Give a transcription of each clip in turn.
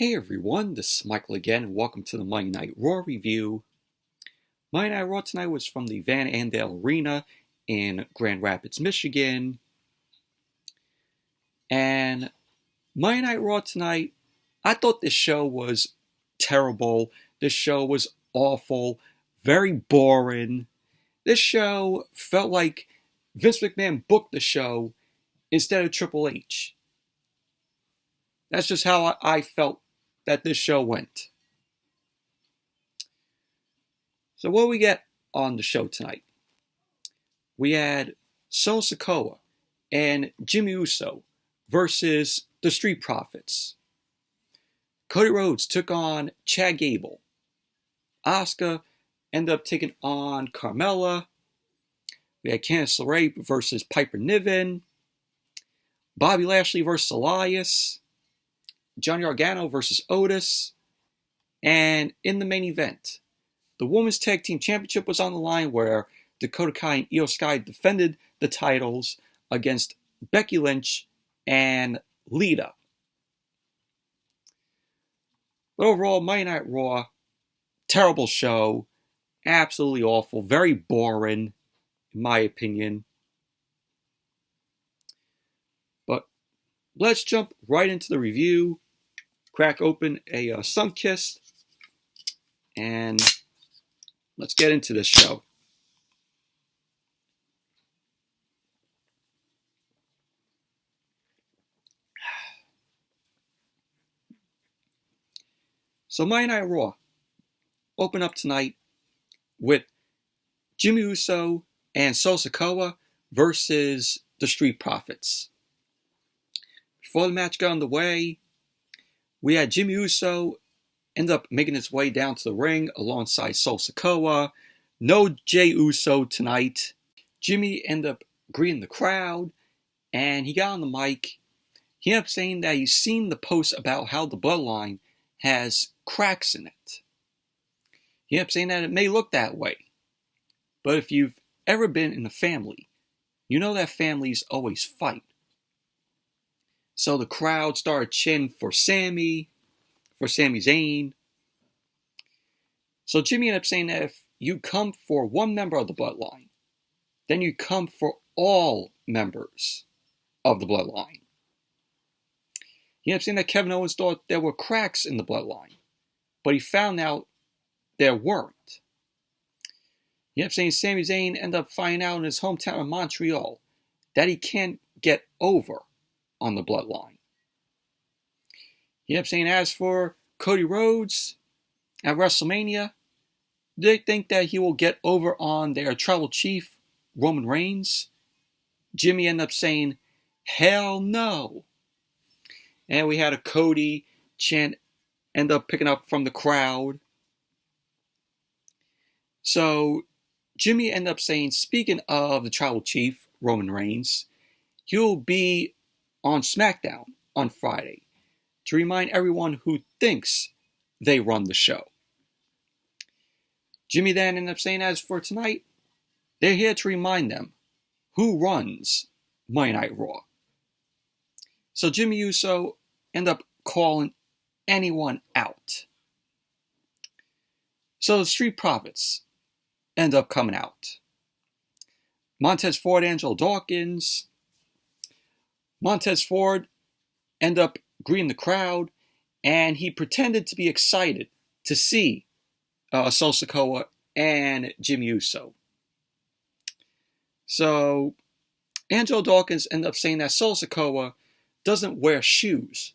Hey everyone, this is Michael again, and welcome to the Monday Night Raw review. Monday Night Raw tonight was from the Van Andel Arena in Grand Rapids, Michigan. And Monday Night Raw tonight, I thought this show was terrible. This show was awful, very boring. This show felt like Vince McMahon booked the show instead of Triple H. That's just how I felt that this show went. So what do we get on the show tonight? We had Sikoa and Jimmy Uso versus the Street Profits. Cody Rhodes took on Chad Gable. Asuka ended up taking on Carmella. We had Candice LeRae versus Piper Niven. Bobby Lashley versus Elias. Johnny Gargano versus Otis. And in the main event, the Women's Tag Team Championship was on the line where Dakota Kai and Io Sky defended the titles against Becky Lynch and Lita. But overall, Monday Night Raw, terrible show, absolutely awful, very boring, in my opinion. But let's jump right into the review. Crack open a Sunkist, and let's get into this show. So Monday Night Raw open up tonight with Jimmy Uso and Sikoa versus the Street Profits. Before the match got underway, we had Jimmy Uso end up making his way down to the ring alongside Sikoa. No Jey Uso tonight. Jimmy ended up greeting the crowd, and he got on the mic. He ended up saying that he's seen the post about how the Bloodline has cracks in it. He ended up saying that it may look that way, but if you've ever been in a family, you know that families always fight. So the crowd started chanting for Sami Zayn. So Jimmy ended up saying that if you come for one member of the Bloodline, then you come for all members of the Bloodline. He ended up saying that Kevin Owens thought there were cracks in the Bloodline, but he found out there weren't. He ended up saying Sami Zayn ended up finding out in his hometown of Montreal that he can't get over on the Bloodline. He ended up saying as for Cody Rhodes at WrestleMania, they think that he will get over on their tribal chief, Roman Reigns. Jimmy ended up saying, hell no. And we had a Cody chant end up picking up from the crowd. So Jimmy ended up saying, speaking of the tribal chief, Roman Reigns, he'll be on SmackDown on Friday to remind everyone who thinks they run the show. Jimmy then ended up saying, as for tonight, they're here to remind them who runs Monday Night Raw. So Jimmy Uso ended up calling anyone out. So the Street Profits end up coming out. Montez Ford, Angelo Dawkins. Montez Ford ended up greeting the crowd, and he pretended to be excited to see Sikoa and Jimmy Uso. So Angelo Dawkins ended up saying that Sikoa doesn't wear shoes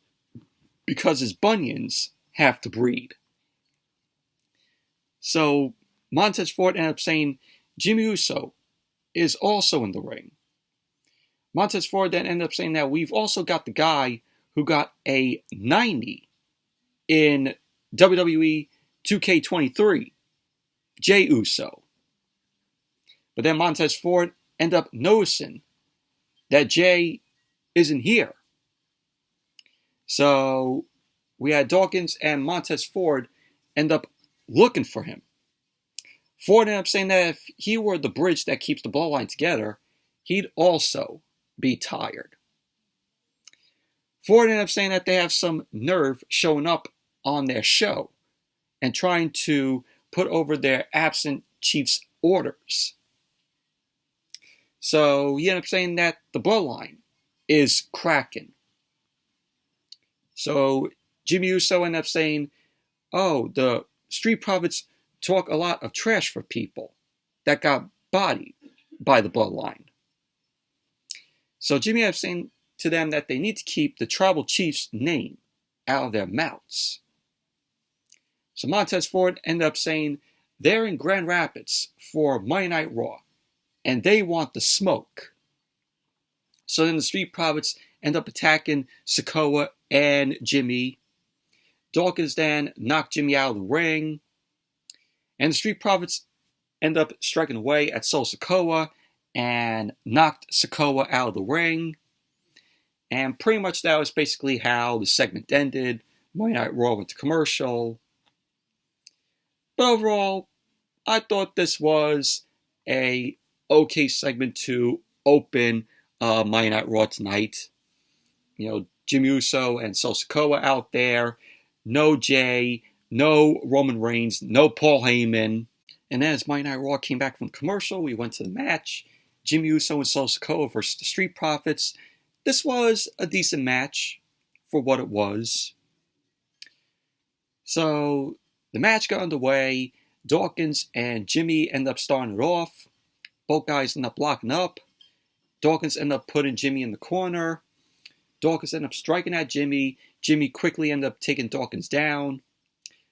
because his bunions have to breed. So Montez Ford ended up saying Jimmy Uso is also in the ring. Montez Ford then ended up saying that we've also got the guy who got a 90 in WWE 2K23, Jey Uso. But then Montez Ford ended up noticing that Jey isn't here. So we had Dawkins and Montez Ford end up looking for him. Ford ended up saying that if he were the bridge that keeps the Bloodline together, he'd also be tired. Ford ended up saying that they have some nerve showing up on their show and trying to put over their absent chief's orders. So he ended up saying that the Bloodline is cracking. So Jimmy Uso ended up saying, oh, the Street Profits talk a lot of trash for people that got bodied by the Bloodline. So Jimmy ended up saying to them that they need to keep the Tribal Chief's name out of their mouths. So Montez Ford ended up saying they're in Grand Rapids for Monday Night Raw, and they want the smoke. So then the Street Profits end up attacking Sikoa and Jimmy. Dawkins then knocked Jimmy out of the ring, and the Street Profits end up striking away at Sol Sikoa and knocked Sikoa out of the ring. And pretty much that was basically how the segment ended. Monday Night Raw went to commercial. But overall, I thought this was a okay segment to open Monday Night Raw tonight. You know, Jimmy Uso and Sol Sikoa out there. No Jay, no Roman Reigns, no Paul Heyman. And then as Monday Night Raw came back from commercial, we went to the match. Jimmy Uso and Sol Sikoa versus the Street Profits. This was a decent match for what it was. So the match got underway. Dawkins and Jimmy end up starting it off. Both guys end up locking up. Dawkins end up putting Jimmy in the corner. Dawkins end up striking at Jimmy. Jimmy quickly ended up taking Dawkins down.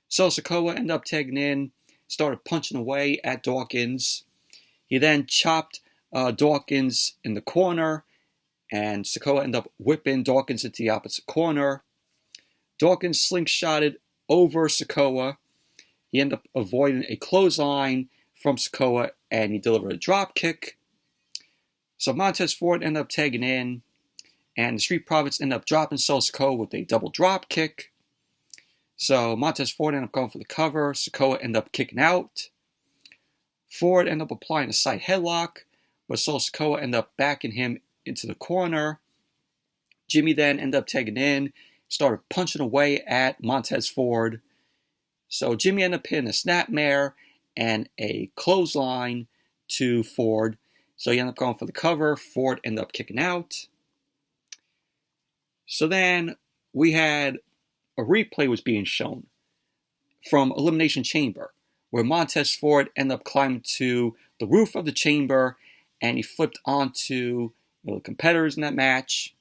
Sol Sikoa ended up tagging in, started punching away at Dawkins. He then chopped Dawkins in the corner, and Sikoa ended up whipping Dawkins into the opposite corner. Dawkins slingshotted over Sikoa. He ended up avoiding a clothesline from Sikoa, and he delivered a drop kick. So Montez Ford ended up tagging in, and the Street Profits ended up dropping Sol Sikoa with a double drop kick. So Montez Ford ended up going for the cover. Sikoa ended up kicking out. Ford ended up applying a side headlock, but Sol Sikoa ended up backing him into the corner. Jimmy then ended up tagging in, started punching away at Montez Ford. So Jimmy ended up hitting a snapmare and a clothesline to Ford. So he ended up going for the cover. Ford ended up kicking out. So then we had a replay was being shown from Elimination Chamber, where Montez Ford ended up climbing to the roof of the chamber, and he flipped onto the competitors in that match.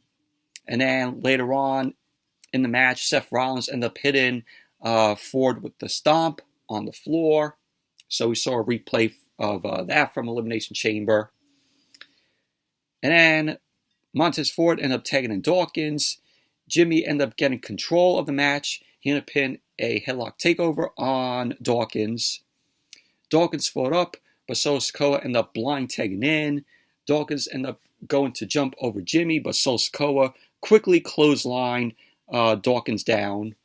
And then later on in the match, Seth Rollins ended up hitting Ford with the stomp on the floor. So we saw a replay of that from Elimination Chamber. And then Montez Ford ended up tagging in Dawkins. Jimmy ended up getting control of the match. He ended up hitting a headlock takeover on Dawkins. Dawkins fought up, but Sol Sikoa ended up blind tagging in. Dawkins ended up going to jump over Jimmy, but Sol Sikoa quickly clotheslined Dawkins down.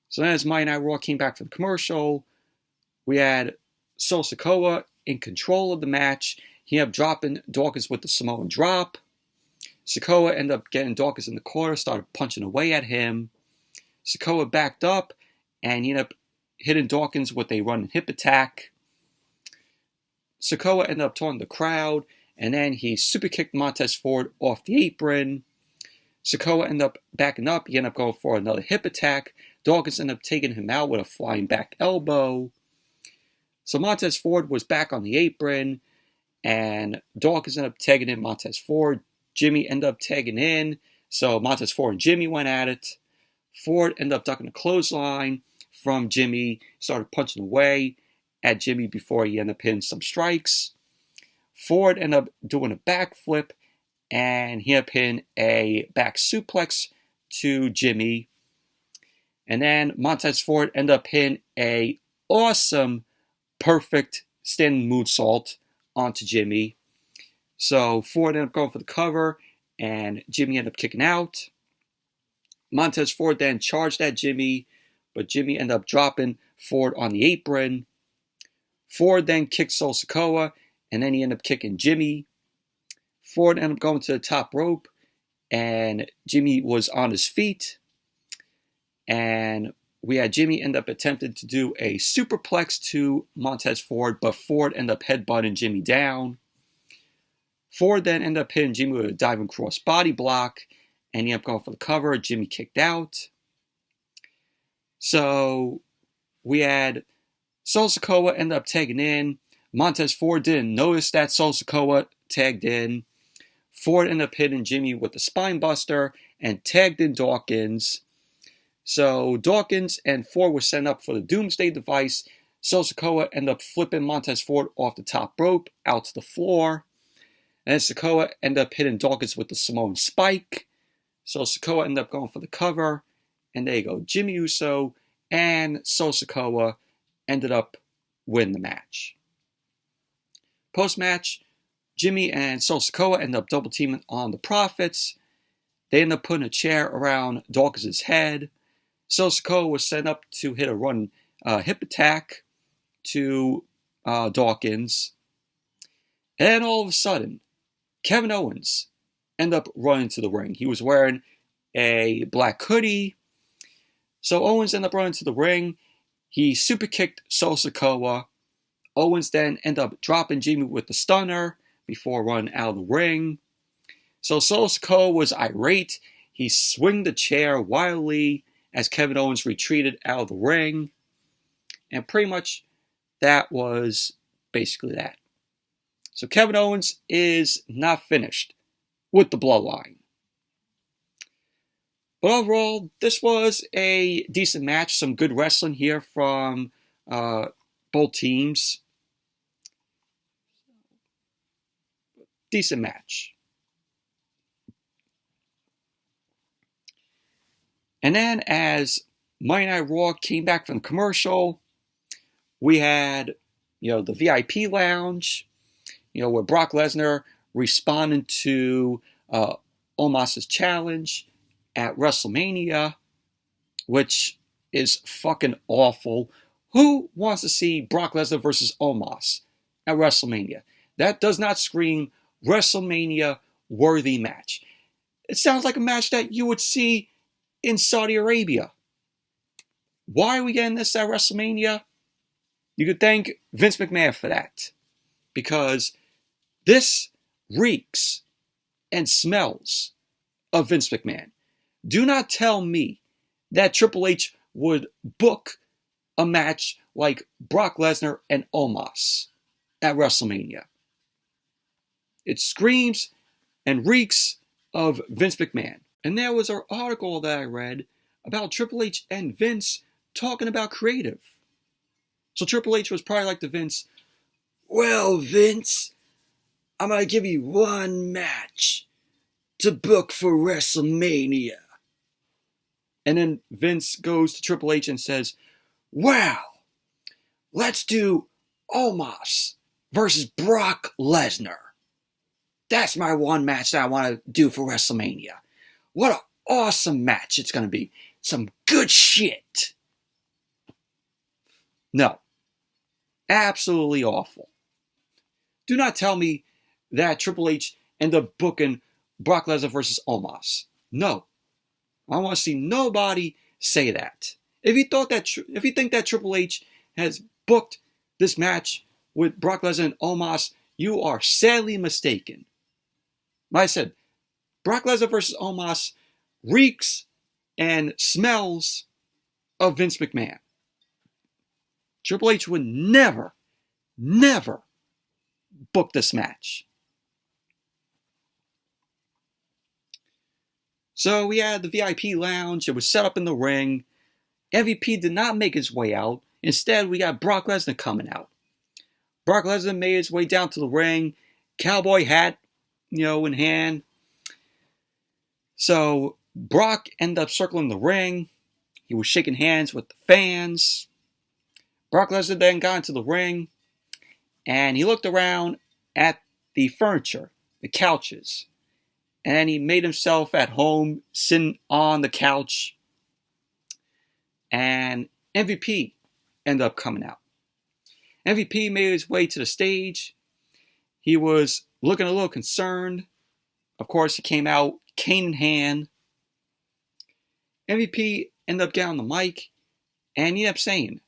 So then as Monday Night Raw came back from the commercial, we had Sol Sikoa in control of the match. He ended up dropping Dawkins with the Samoan drop. Sikoa ended up getting Dawkins in the corner, started punching away at him. Sikoa backed up, and he ended up hitting Dawkins with a running hip attack. Sikoa ended up taunting the crowd, and then he super kicked Montez Ford off the apron. Sikoa ended up backing up. He ended up going for another hip attack. Dawkins ended up taking him out with a flying back elbow. So Montez Ford was back on the apron, and Dawkins ended up tagging in Montez Ford. Jimmy ended up tagging in, so Montez Ford and Jimmy went at it. Ford ended up ducking a clothesline from Jimmy, started punching away at Jimmy before he ended up hitting some strikes. Ford ended up doing a backflip, and he ended up hitting a back suplex to Jimmy. And then Montez Ford ended up hitting a awesome, perfect standing moonsault onto Jimmy. So Ford ended up going for the cover, and Jimmy ended up kicking out. Montez Ford then charged at Jimmy, but Jimmy ended up dropping Ford on the apron. Ford then kicked Sol Sikoa, and then he ended up kicking Jimmy. Ford ended up going to the top rope, and Jimmy was on his feet. And we had Jimmy end up attempting to do a superplex to Montez Ford, but Ford ended up headbutting Jimmy down. Ford then ended up hitting Jimmy with a diving cross body block, and he ended up going for the cover. Jimmy kicked out. So we had Sikoa end up tagging in. Montez Ford didn't notice that Sikoa tagged in. Ford ended up hitting Jimmy with the spine buster and tagged in Dawkins. So Dawkins and Ford were set up for the Doomsday device. Sikoa ended up flipping Montez Ford off the top rope out to the floor. And then Sikoa ended up hitting Dawkins with the Samoan spike. So Sikoa ended up going for the cover. And there you go. Jimmy Uso and Sikoa ended up winning the match. Post-match, Jimmy and Sikoa ended up double teaming on the Profits. They ended up putting a chair around Dawkins' head. Sikoa was set up to hit a run hip attack to Dawkins. And then all of a sudden, Kevin Owens ended up running to the ring. He was wearing a black hoodie. So Owens ended up running to the ring. He super kicked Sikoa. Owens then ended up dropping Jimmy with the stunner before running out of the ring. So Sikoa was irate. He swung the chair wildly as Kevin Owens retreated out of the ring. And pretty much that was basically that. So Kevin Owens is not finished with the Bloodline. But overall, this was a decent match. Some good wrestling here from both teams. Decent match. And then as Monday Night Raw came back from the commercial, we had, the VIP lounge, where Brock Lesnar responded to Omos's challenge at WrestleMania, which is fucking awful. Who wants to see Brock Lesnar versus Omos at WrestleMania? That does not scream WrestleMania-worthy match. It sounds like a match that you would see in Saudi Arabia. Why are we getting this at WrestleMania? You could thank Vince McMahon for that. Because this reeks and smells of Vince McMahon. Do not tell me that Triple H would book a match like Brock Lesnar and Omos at WrestleMania. It screams and reeks of Vince McMahon. And there was an article that I read about Triple H and Vince talking about creative. So Triple H was probably like to Vince, well, Vince, I'm going to give you one match to book for WrestleMania. And then Vince goes to Triple H and says, well, let's do Omos versus Brock Lesnar. That's my one match that I want to do for WrestleMania. What an awesome match it's going to be. Some good shit. No. Absolutely awful. Do not tell me that Triple H ended up booking Brock Lesnar versus Omos. No. I want to see nobody say that. If you think that Triple H has booked this match with Brock Lesnar and Omos, you are sadly mistaken. Like I said, Brock Lesnar versus Omos reeks and smells of Vince McMahon. Triple H would never book this match. So we had the VIP lounge. It was set up in the ring. MVP did not make his way out. Instead, we got Brock Lesnar coming out. Brock Lesnar made his way down to the ring. Cowboy hat, in hand. So Brock ended up circling the ring. He was shaking hands with the fans. Brock Lesnar then got into the ring. And he looked around at the furniture, the couches. And he made himself at home, sitting on the couch. And MVP ended up coming out. MVP made his way to the stage. He was looking a little concerned. Of course, he came out cane in hand. MVP ended up getting on the mic, and he ended up saying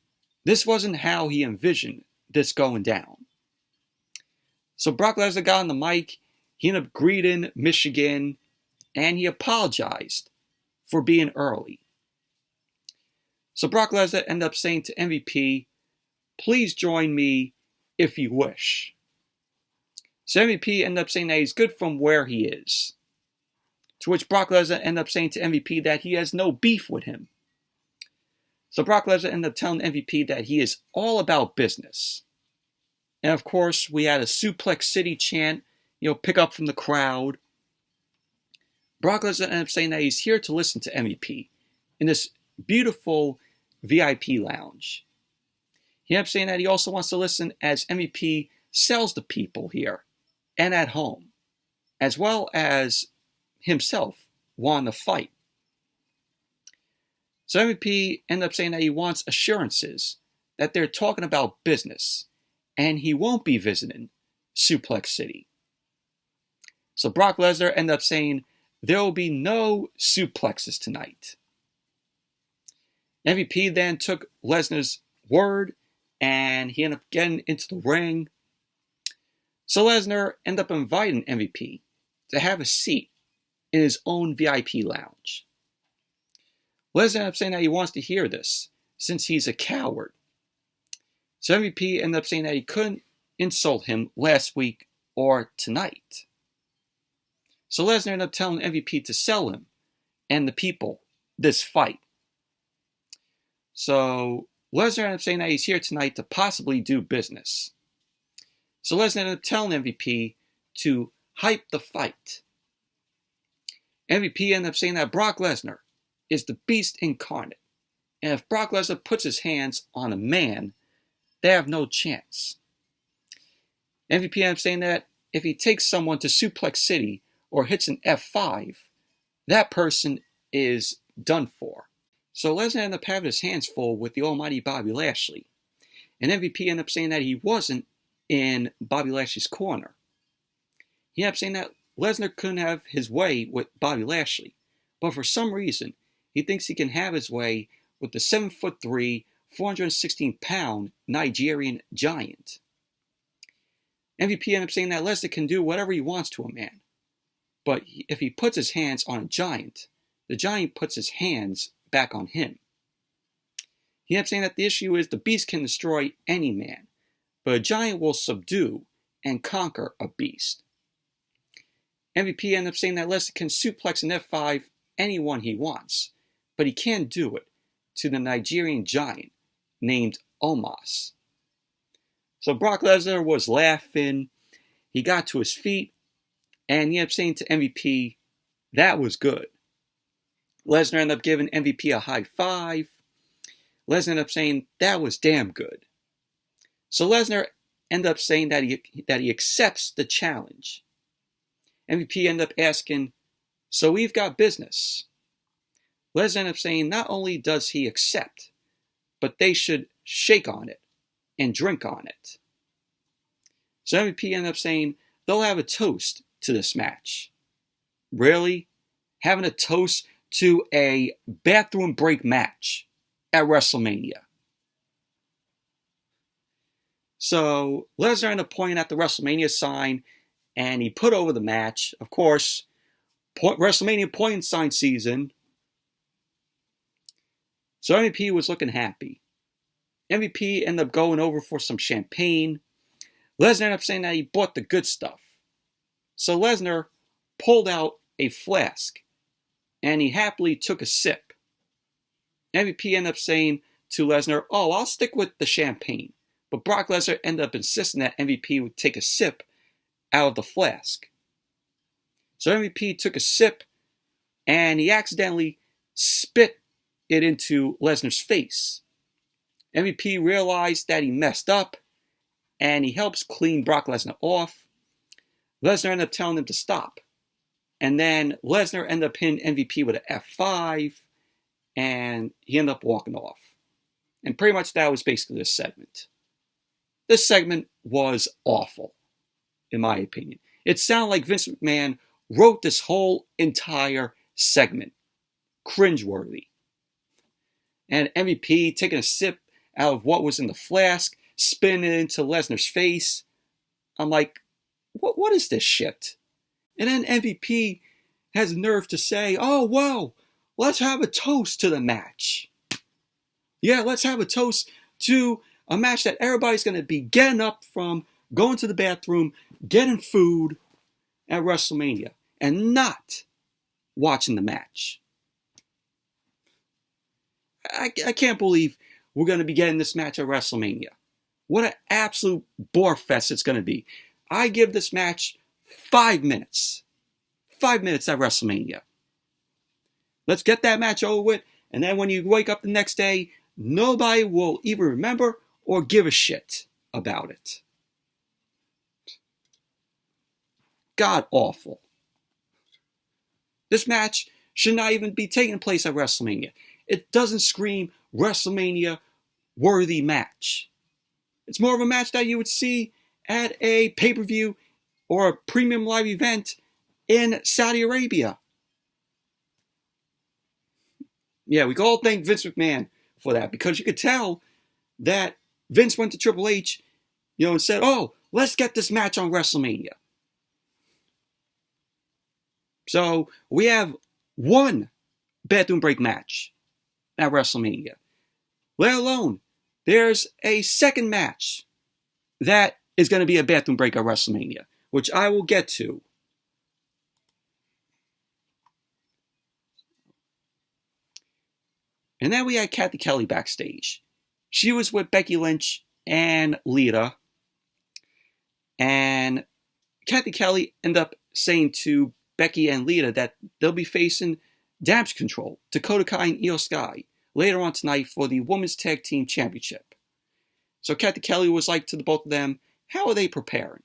this wasn't how he envisioned this going down. So Brock Lesnar got on the mic, he ended up greeting Michigan, and he apologized for being early. So Brock Lesnar ended up saying to MVP, please join me if you wish. So MVP ended up saying that he's good from where he is. To which Brock Lesnar ended up saying to MVP that he has no beef with him. So Brock Lesnar ended up telling MVP that he is all about business. And of course, we had a Suplex City chant, pick up from the crowd. Brock Lesnar ended up saying that he's here to listen to MVP in this beautiful VIP lounge. He ended up saying that he also wants to listen as MVP sells the people here and at home, as well as himself wanting to fight. So MVP ended up saying that he wants assurances that they're talking about business and he won't be visiting Suplex City. So Brock Lesnar ended up saying there will be no suplexes tonight. MVP then took Lesnar's word and he ended up getting into the ring. So Lesnar ended up inviting MVP to have a seat in his own VIP lounge. Lesnar ended up saying that he wants to hear this since he's a coward. So MVP ended up saying that he couldn't insult him last week or tonight. So Lesnar ended up telling MVP to sell him and the people this fight. So Lesnar ended up saying that he's here tonight to possibly do business. So Lesnar ended up telling MVP to hype the fight. MVP ended up saying that Brock Lesnar is the beast incarnate. And if Brock Lesnar puts his hands on a man, they have no chance. MVP ended up saying that if he takes someone to Suplex City or hits an F5, that person is done for. So Lesnar ended up having his hands full with the almighty Bobby Lashley. And MVP ended up saying that he wasn't in Bobby Lashley's corner. He ended up saying that Lesnar couldn't have his way with Bobby Lashley. But for some reason, he thinks he can have his way with the 7'3", 416-pound Nigerian giant. MVP ended up saying that Lesnar can do whatever he wants to a man. But if he puts his hands on a giant, the giant puts his hands back on him. He ended up saying that the issue is the beast can destroy any man, but a giant will subdue and conquer a beast. MVP ended up saying that Lesnar can suplex an F5 anyone he wants, but he can't do it to the Nigerian giant named Omos. So Brock Lesnar was laughing, he got to his feet, and he ended up saying to MVP, that was good. Lesnar ended up giving MVP a high five. Lesnar ended up saying, that was damn good. So Lesnar ended up saying that he accepts the challenge. MVP ended up asking, so we've got business. Lesnar ended up saying not only does he accept, but they should shake on it and drink on it. So MVP ended up saying they'll have a toast to this match. Really? Having a toast to a bathroom break match at WrestleMania. So Lesnar ended up pointing at the WrestleMania sign and he put over the match. Of course, WrestleMania point sign season. So MVP was looking happy. MVP ended up going over for some champagne. Lesnar ended up saying that he bought the good stuff. So Lesnar pulled out a flask and he happily took a sip. MVP ended up saying to Lesnar, oh, I'll stick with the champagne. But Brock Lesnar ended up insisting that MVP would take a sip out of the flask. So MVP took a sip and he accidentally spit it into Lesnar's face. MVP realized that he messed up and he helps clean Brock Lesnar off. Lesnar ended up telling him to stop. And then Lesnar ended up hitting MVP with an F5 and he ended up walking off. And pretty much that was basically this segment. This segment was awful, in my opinion. It sounded like Vince McMahon wrote this whole entire segment. Cringeworthy. and MVP taking a sip out of what was in the flask, spinning it into Lesnar's face. I'm like, what is this shit? And then MVP has the nerve to say, oh, well, let's have a toast to the match. Yeah, let's have a toast to a match that everybody's going to be getting up from, going to the bathroom, getting food at WrestleMania, and not watching the match. I can't believe we're going to be getting this match at WrestleMania. What an absolute bore fest it's going to be. I give this match 5 minutes. 5 minutes at WrestleMania. Let's get that match over with, and then when you wake up the next day, nobody will even remember or give a shit about it. God awful. This match should not even be taking place at WrestleMania. It doesn't scream WrestleMania worthy match. It's more of a match that you would see at a pay-per-view or a premium live event in Saudi Arabia. Yeah, we can all thank Vince McMahon for that, because you could tell that Vince went to Triple H, and said, oh, let's get this match on WrestleMania. So we have one bathroom break match at WrestleMania. Let alone, there's a second match that is going to be a bathroom break at WrestleMania, which I will get to. And then we had Kathy Kelly backstage. She was with Becky Lynch and Lita. And Kathy Kelly ended up saying to Becky and Lita that they'll be facing Damage Control, Dakota Kai and Io Sky, later on tonight for the Women's Tag Team Championship. So Kathy Kelly was like to the both of them, how are they preparing?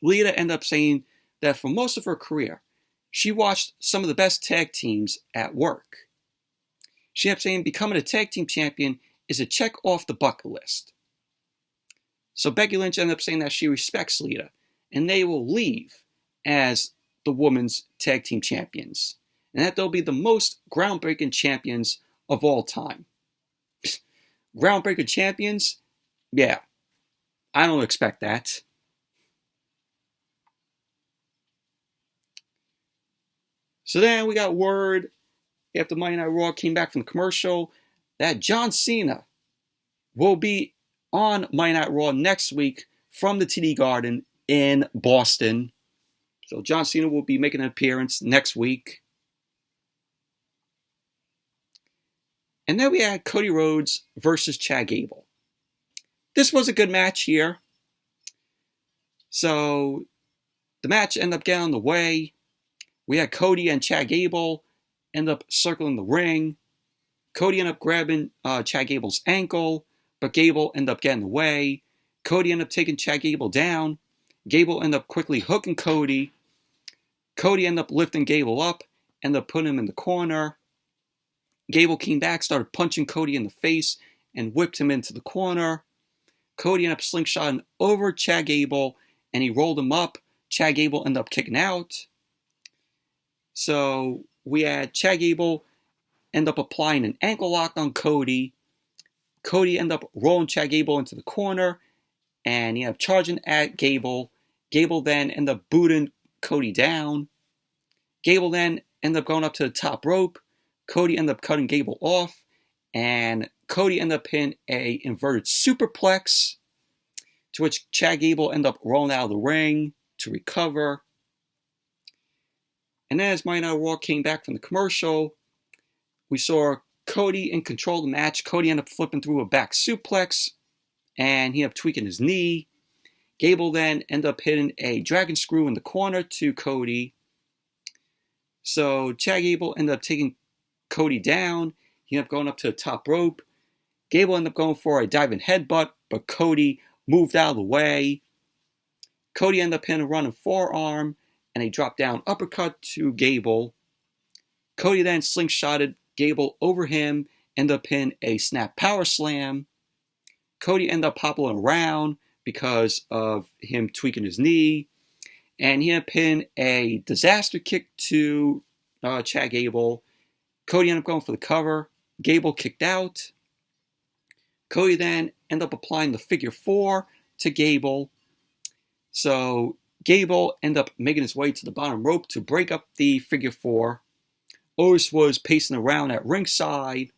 Lita ended up saying that for most of her career, she watched some of the best tag teams at work. She kept saying becoming a tag team champion is a check off the bucket list. So Becky Lynch ended up saying that she respects Lita, and they will leave as the women's tag team champions, and that they'll be the most groundbreaking champions of all time. Groundbreaking champions? Yeah, I don't expect that. So then we got word after Monday Night Raw came back from the commercial that John Cena will be on Monday Night Raw next week from the TD Garden in Boston. So John Cena will be making an appearance next week. And then we had Cody Rhodes versus Chad Gable. This was a good match here. So the match ended up getting on the way. We had Cody and Chad Gable end up circling the ring. Cody ended up grabbing Chad Gable's ankle, but Gable ended up getting away. Cody ended up taking Chad Gable down. Gable ended up quickly hooking Cody. Cody ended up lifting Gable up, ended up putting him in the corner. Gable came back, started punching Cody in the face, and whipped him into the corner. Cody ended up slingshotting over Chad Gable, and he rolled him up. Chad Gable ended up kicking out. So we had Chad Gable end up applying an ankle lock on Cody. Cody ended up rolling Chad Gable into the corner, and he ended up charging at Gable. Gable then ended up booting Cody down. Gable then ended up going up to the top rope. Cody ended up cutting Gable off, and Cody ended up hitting a inverted superplex, to which Chad Gable ended up rolling out of the ring to recover. And then as Monday Night Raw came back from the commercial, we saw Cody in control of the match. Cody ended up flipping through a back suplex, and he ended up tweaking his knee. Gable then ended up hitting a dragon screw in the corner to Cody. So Chad Gable ended up taking Cody down. He ended up going up to the top rope. Gable ended up going for a diving headbutt, but Cody moved out of the way. Cody ended up hitting a running forearm and a drop down uppercut to Gable. Cody then slingshotted Gable over him, ended up hitting a snap power slam. Cody ended up hobbling around because of him tweaking his knee, and he ended up hitting a disaster kick to Chad Gable. Cody ended up going for the cover, Gable kicked out. Cody then ended up applying the figure 4 to Gable. So Gable ended up making his way to the bottom rope to break up the figure 4. Otis was pacing around at ringside.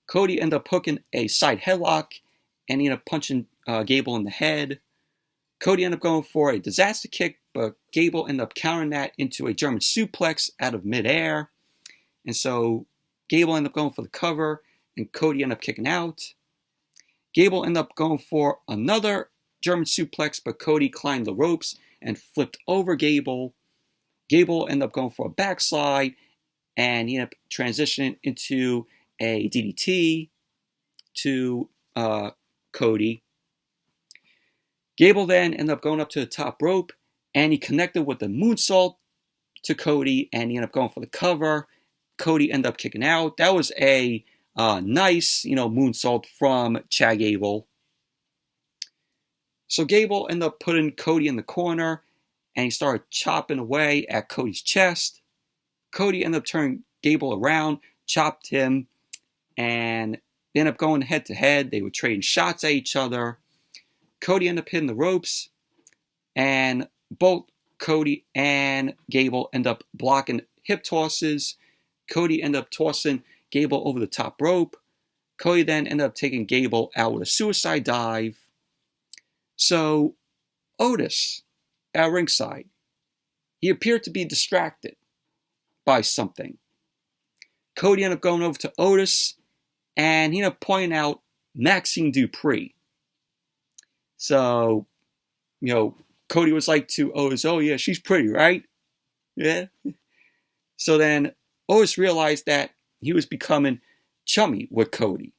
Cody ended up hooking a side headlock, and he ended up punching Gable in the head. Cody ended up going for a disaster kick, but Gable ended up countering that into a German suplex out of midair. And so Gable ended up going for the cover, and Cody ended up kicking out. Gable ended up going for another German suplex, but Cody climbed the ropes and flipped over Gable. Gable ended up going for a backslide, and he ended up transitioning into a DDT to Cody. Gable then ended up going up to the top rope, and he connected with the moonsault to Cody, and he ended up going for the cover. Cody ended up kicking out. That was a nice, moonsault from Chad Gable. So Gable ended up putting Cody in the corner, and he started chopping away at Cody's chest. Cody ended up turning Gable around, chopped him, and they ended up going head to head. They were trading shots at each other. Cody ended up hitting the ropes, and both Cody and Gable ended up blocking hip tosses. Cody ended up tossing Gable over the top rope. Cody then ended up taking Gable out with a suicide dive. So Otis at ringside, he appeared to be distracted by something. Cody ended up going over to Otis, and he ended up pointing out Maxine Dupree. So, Cody was like to Otis, "Oh yeah, she's pretty, right?" Yeah. So then Otis realized that he was becoming chummy with Cody.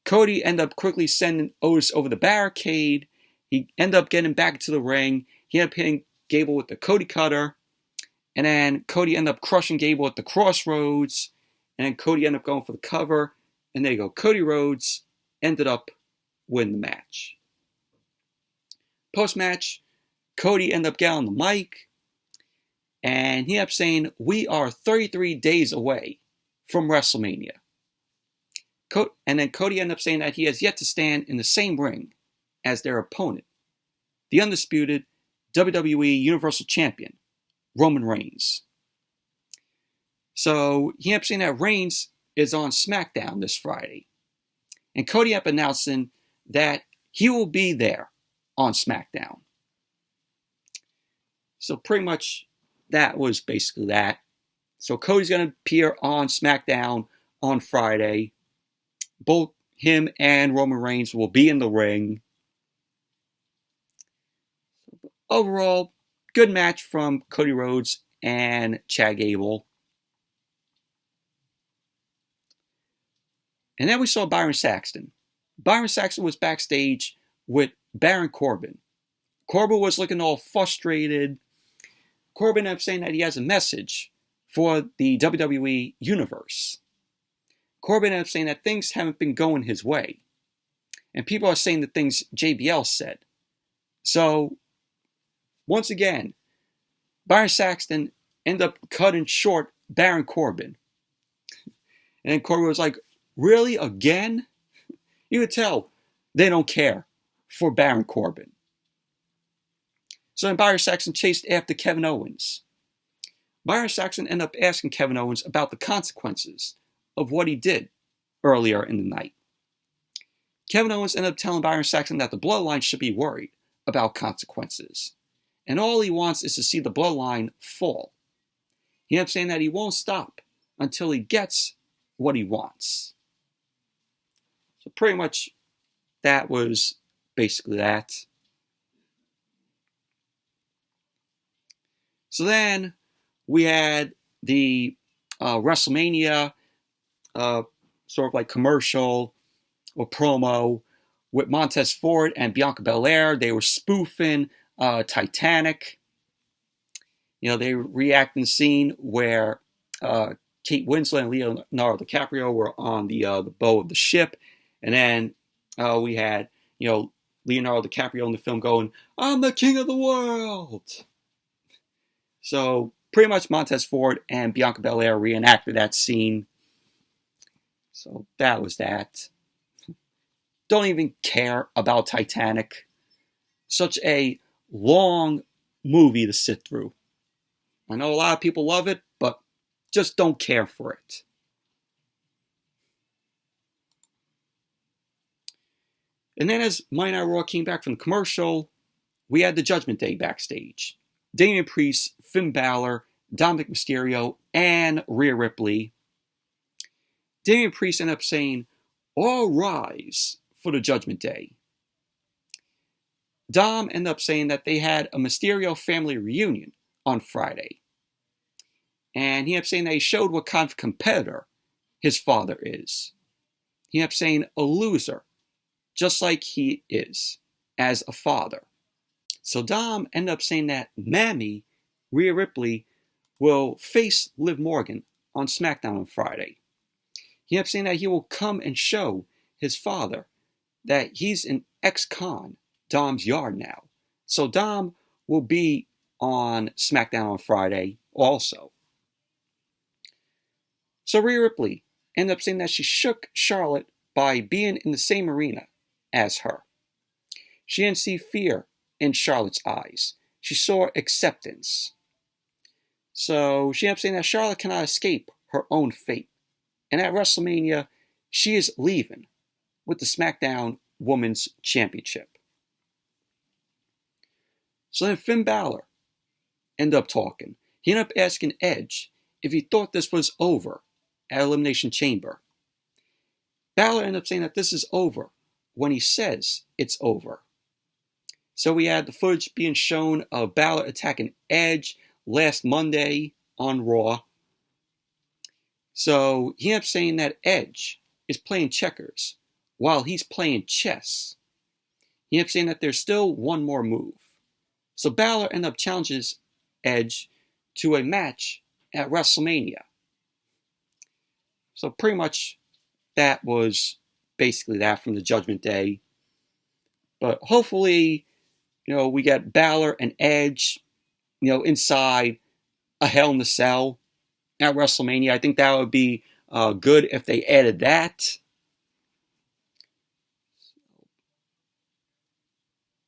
Cody ended up quickly sending Otis over the barricade. He ended up getting back into the ring. He ended up hitting Gable with the Cody cutter. And then Cody ended up crushing Gable at the crossroads. And then Cody ended up going for the cover. And there you go. Cody Rhodes ended up winning the match. Post-match, Cody ended up getting on the mic. And he ended up saying, "We are 33 days away from WrestleMania." And then Cody ended up saying that he has yet to stand in the same ring as their opponent, the undisputed WWE Universal Champion, Roman Reigns. So he ended up saying that Reigns is on SmackDown this Friday. And Cody ended up announcing that he will be there on SmackDown. So pretty much that was basically that. So Cody's going to appear on SmackDown on Friday. Both him and Roman Reigns will be in the ring. Overall, good match from Cody Rhodes and Chad Gable. And then we saw Byron Saxton. Byron Saxton was backstage with Baron Corbin. Corbin was looking all frustrated. Corbin ended up saying that he has a message for the WWE Universe. Corbin ended up saying that things haven't been going his way. And people are saying the things JBL said. So, once again, Byron Saxton ended up cutting short Baron Corbin. And then Corbin was like, "Really? Again?" You could tell they don't care for Baron Corbin. So then Byron Saxton chased after Kevin Owens. Byron Saxton ended up asking Kevin Owens about the consequences of what he did earlier in the night. Kevin Owens ended up telling Byron Saxton that the Bloodline should be worried about consequences. And all he wants is to see the Bloodline fall. He ended up saying that he won't stop until he gets what he wants. So pretty much that was basically that. So then we had the WrestleMania sort of like commercial or promo with Montez Ford and Bianca Belair. They were spoofing Titanic. They reacted to the scene where Kate Winslet and Leonardo DiCaprio were on the bow of the ship. And then we had, Leonardo DiCaprio in the film going, "I'm the king of the world." So pretty much Montez Ford and Bianca Belair reenacted that scene. So that was that. Don't even care about Titanic. Such a long movie to sit through. I know a lot of people love it, but just don't care for it. And then as Monday Night Raw came back from the commercial, we had the Judgment Day backstage. Damian Priest, Finn Balor, Dominic Mysterio, and Rhea Ripley. Damian Priest ended up saying, "All rise for the Judgment Day." Dom ended up saying that they had a Mysterio family reunion on Friday. And he ended up saying that he showed what kind of competitor his father is. He ended up saying a loser, just like he is as a father. So Dom ended up saying that Mammy, Rhea Ripley, will face Liv Morgan on SmackDown on Friday. He ended up saying that he will come and show his father that he's an ex-con, Dom's yard now. So Dom will be on SmackDown on Friday also. So Rhea Ripley ended up saying that she shook Charlotte by being in the same arena as her. She didn't see fear in Charlotte's eyes. She saw acceptance. So she ended up saying that Charlotte cannot escape her own fate. And at WrestleMania, she is leaving with the SmackDown Women's Championship. So then Finn Balor ended up talking. He ended up asking Edge if he thought this was over at Elimination Chamber. Balor ended up saying that this is over when he says it's over. So we had the footage being shown of Balor attacking Edge last Monday on Raw. So he ended up saying that Edge is playing checkers while he's playing chess. He ended up saying that there's still one more move. So Balor ended up challenges Edge to a match at WrestleMania. So pretty much that was basically that from the Judgment Day. But hopefully, we get Balor and Edge, inside a Hell in a Cell at WrestleMania. I think that would be good if they added that.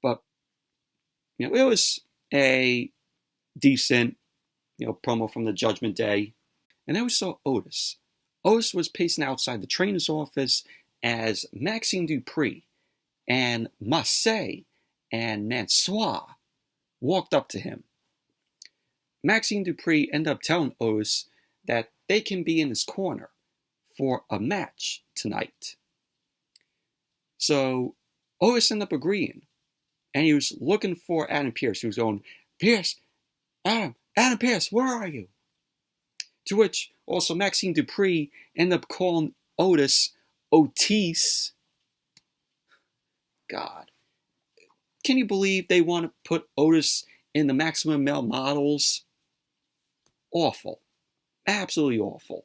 But, it was a decent, promo from the Judgment Day. And then we saw Otis. Otis was pacing outside the trainer's office as Maxine Dupree and Massey and Mansoor walked up to him. Maxine Dupree ended up telling Otis that they can be in his corner for a match tonight. So Otis ended up agreeing, and he was looking for Adam Pearce. He was going, "Pearce, Adam Pearce, where are you?" To which also Maxine Dupree ended up calling Otis Otis. God. Can you believe they want to put Otis in the Maximum Male Models? Awful. Absolutely awful.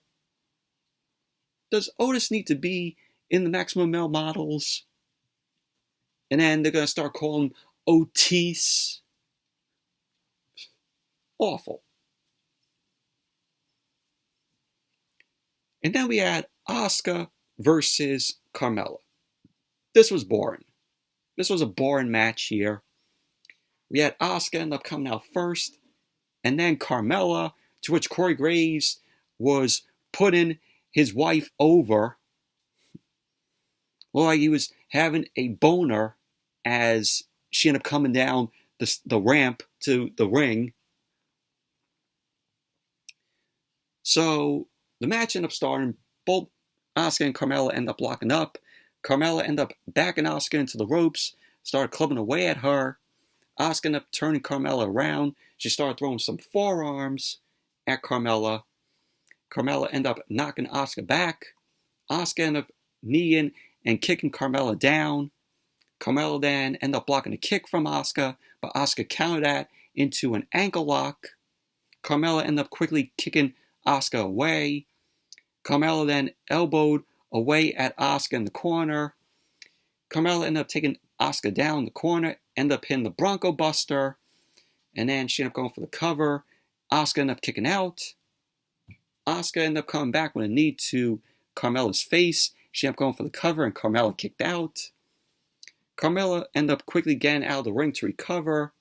Does Otis need to be in the Maximum Male Models? And then they're going to start calling him Otis. Awful. And then we had Asuka versus Carmella. This was boring. This was a boring match here. We had Asuka end up coming out first, and then Carmella, to which Corey Graves was putting his wife over. Well, like he was having a boner as she ended up coming down the ramp to the ring. So the match ended up starting. Both Asuka and Carmella end up locking up. Carmella ended up backing Asuka into the ropes, started clubbing away at her. Asuka ended up turning Carmella around. She started throwing some forearms at Carmella. Carmella ended up knocking Asuka back. Asuka ended up kneeing and kicking Carmella down. Carmella then ended up blocking a kick from Asuka, but Asuka countered that into an ankle lock. Carmella ended up quickly kicking Asuka away. Carmella then elbowed away at Asuka in the corner. Carmella ended up taking Asuka down the corner, ended up hitting the Bronco Buster, and then she ended up going for the cover. Asuka ended up kicking out. Asuka ended up coming back with a knee to Carmella's face. She ended up going for the cover, and Carmella kicked out. Carmella ended up quickly getting out of the ring to recover.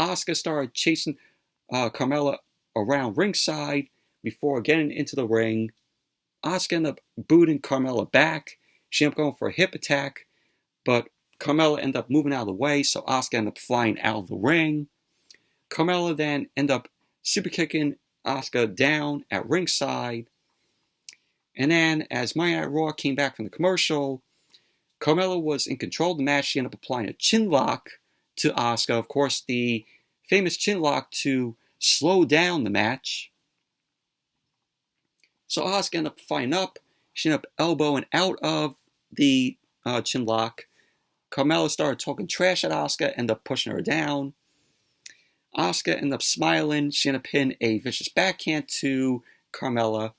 Asuka started chasing Carmella around ringside before getting into the ring. Asuka ended up booting Carmella back. She ended up going for a hip attack, but Carmella ended up moving out of the way, so Asuka ended up flying out of the ring. Carmella then ended up super kicking Asuka down at ringside. And then, as Monday Night Raw came back from the commercial, Carmella was in control of the match. She ended up applying a chin lock to Asuka. Of course, the famous chin lock to slow down the match. So Asuka ended up fighting up. She ended up elbowing out of the chin lock. Carmella started talking trash at Asuka, ended up pushing her down. Asuka ended up smiling. She ended up hitting a vicious backhand to Carmella.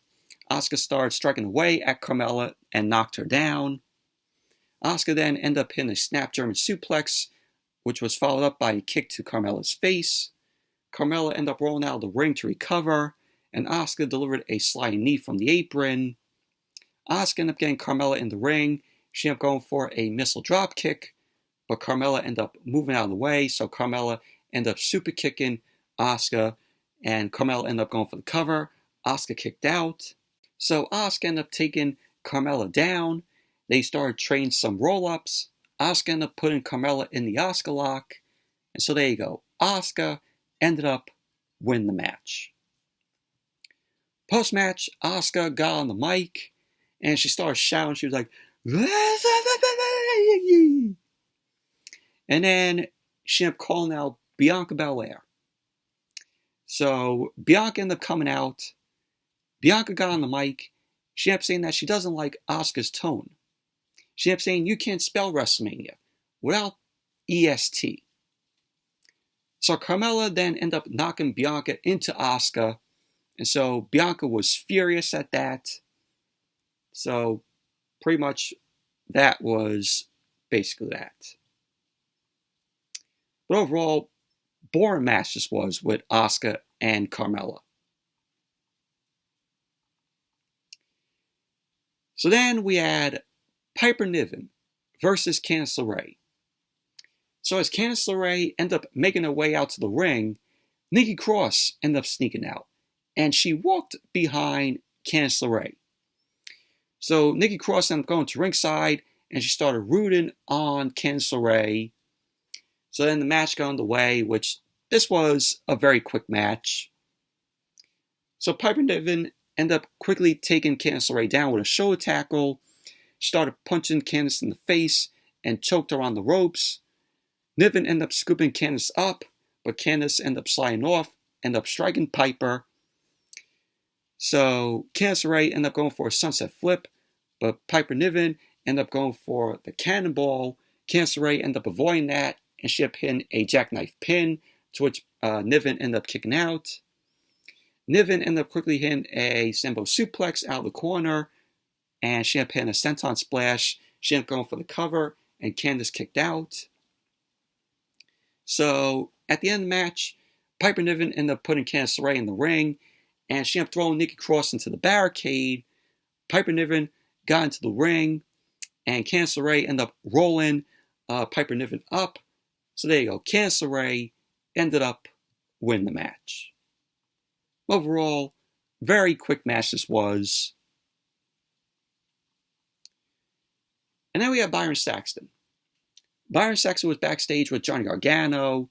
Asuka started striking away at Carmella and knocked her down. Asuka then ended up hitting a snap German suplex, which was followed up by a kick to Carmella's face. Carmella ended up rolling out of the ring to recover, and Asuka delivered a sliding knee from the apron. Asuka ended up getting Carmella in the ring. She ended up going for a missile drop kick, but Carmella ended up moving out of the way, so Carmella ended up super kicking Asuka, and Carmella ended up going for the cover. Asuka kicked out. So Asuka ended up taking Carmella down. They started trading some roll-ups. Asuka ended up putting Carmella in the Asuka lock. And so there you go. Asuka ended up winning the match. Post-match, Asuka got on the mic and she started shouting. She was like, and then she ended up calling out Bianca Belair. So Bianca ended up coming out. Bianca got on the mic. She ended up saying that she doesn't like Asuka's tone. She ended up saying, you can't spell WrestleMania without EST. So Carmella then ended up knocking Bianca into Asuka. And so Bianca was furious at that. So pretty much that was basically that. But overall, boring match this was with Asuka and Carmella. So then we had Piper Niven versus Candice LeRae. So as Candice LeRae ended up making her way out to the ring, Nikki Cross ended up sneaking out. And she walked behind Candice LeRae. So Nikki Cross ended up going to ringside and she started rooting on Candice LeRae. So then the match got underway, which this was a very quick match. So Piper Niven ended up quickly taking Candice LeRae down with a shoulder tackle. She started punching Candice in the face and choked her on the ropes. Niven ended up scooping Candice up, but Candice ended up sliding off, ended up striking Piper. So Candice LeRae ended up going for a sunset flip, but Piper Niven ended up going for the cannonball. Candice LeRae ended up avoiding that, and she ended up hitting a jackknife pin, to which Niven ended up kicking out. Niven ended up quickly hitting a Sambo suplex out of the corner, and she ended up hitting a senton splash. She ended up going for the cover, and Candice kicked out. So at the end of the match, Piper Niven ended up putting Candice LeRae in the ring, and she ended up throwing Nikki Cross into the barricade. Piper Niven got into the ring, and Candice LeRae ended up rolling Piper Niven up. So there you go. Candice LeRae ended up winning the match. Overall, very quick match this was. And then we have Byron Saxton. Byron Saxton was backstage with Johnny Gargano.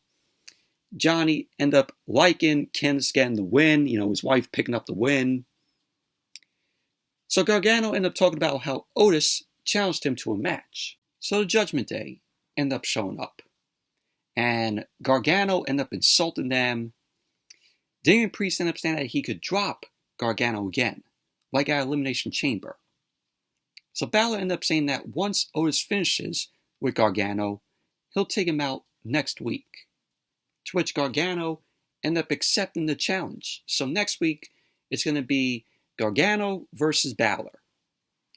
Johnny ended up liking Candice getting the win, his wife picking up the win. So Gargano ended up talking about how Otis challenged him to a match. So the Judgment Day ended up showing up. And Gargano ended up insulting them. Damian Priest ended up saying that he could drop Gargano again, like at Elimination Chamber. So Balor ended up saying that once Otis finishes with Gargano, he'll take him out next week. To which Gargano ended up accepting the challenge. So next week, it's going to be Gargano versus Balor.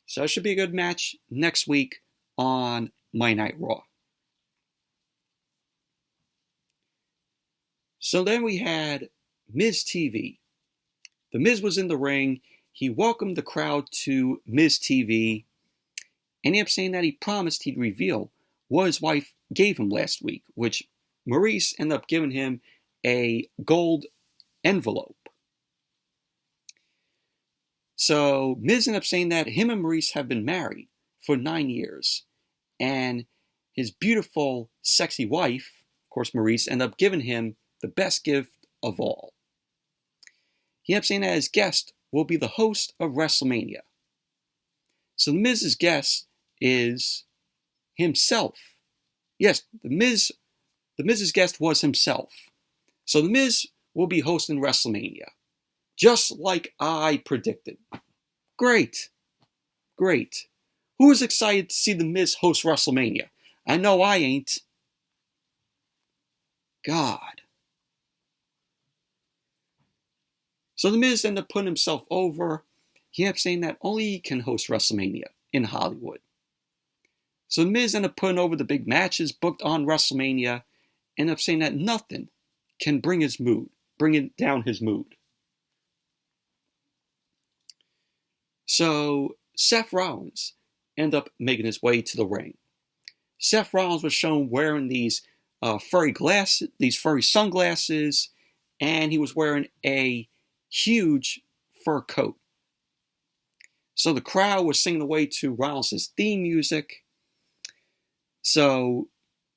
So it should be a good match next week on Monday Night Raw. So then we had Miz TV. The Miz was in the ring. he welcomed the crowd to Miz TV, and he ended up saying that he promised he'd reveal what his wife gave him last week, which Maurice ended up giving him a gold envelope. So Miz ended up saying that him and Maurice have been married for 9 years, and his beautiful, sexy wife, of course Maurice, ended up giving him the best gift of all. He ended up saying that his guest will be the host of WrestleMania. So the Miz's guest is himself. Yes, the Miz's guest was himself. So the Miz will be hosting WrestleMania, just like I predicted. Great. Who is excited to see the Miz host WrestleMania? I know I ain't. God. So the Miz ended up putting himself over. He ended up saying that only he can host WrestleMania in Hollywood. So the Miz ended up putting over the big matches booked on WrestleMania, ended up saying that nothing can bring it down his mood. So Seth Rollins ended up making his way to the ring. Seth Rollins was shown wearing these furry sunglasses, and he was wearing a huge fur coat. So the crowd was singing away to Rollins' theme music. So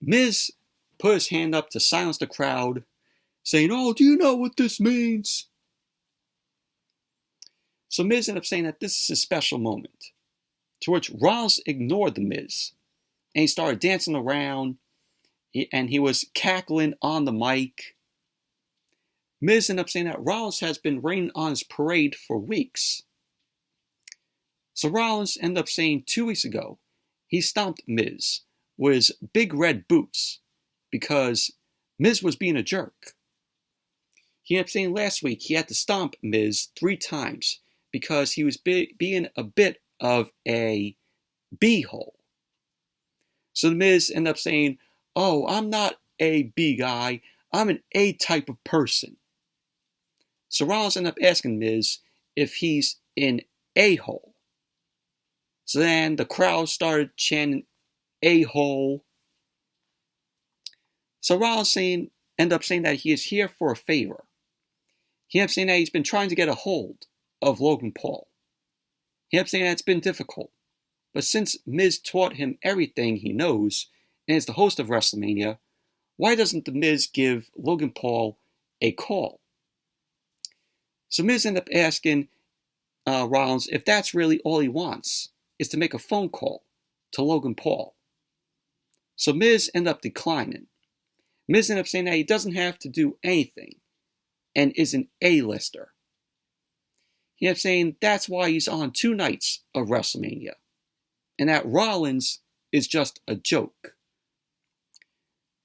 Miz put his hand up to silence the crowd, saying, "Oh, do you know what this means?" So Miz ended up saying that this is a special moment, to which Rollins ignored the Miz, and he started dancing around, and he was cackling on the mic. Miz ended up saying that Rollins has been raining on his parade for weeks. So Rollins ended up saying 2 weeks ago he stomped Miz with his big red boots because Miz was being a jerk. He ended up saying last week he had to stomp Miz 3 times because he was being a bit of a b-hole. So the Miz ended up saying, "Oh, I'm not a B guy, I'm an A type of person." So Rollins ended up asking Miz if he's an a-hole. So then the crowd started chanting a-hole. So Rollins ended up saying that he is here for a favor. He ended up saying that he's been trying to get a hold of Logan Paul. He ended up saying that it's been difficult. But since Miz taught him everything he knows and is the host of WrestleMania, why doesn't the Miz give Logan Paul a call? So Miz ended up asking Rollins if that's really all he wants, is to make a phone call to Logan Paul. So Miz ended up declining. Miz ended up saying that he doesn't have to do anything and is an A-lister. He ended up saying that's why he's on 2 nights of WrestleMania, and that Rollins is just a joke.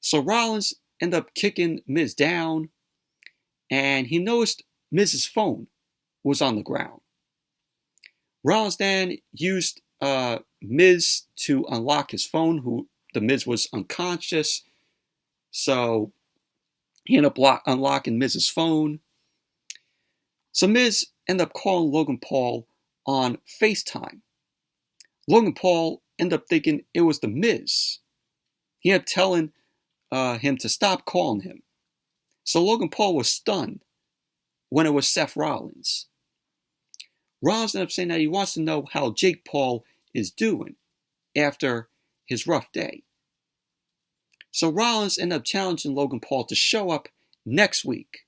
So Rollins ended up kicking Miz down, and he noticed Miz's phone was on the ground. Rollins then used Miz to unlock his phone. The Miz was unconscious, so he ended up unlocking Miz's phone. So Miz ended up calling Logan Paul on FaceTime. Logan Paul ended up thinking it was the Miz. He ended up telling him to stop calling him. So Logan Paul was stunned when it was Seth Rollins. Rollins ended up saying that he wants to know how Jake Paul is doing after his rough day. So Rollins ended up challenging Logan Paul to show up next week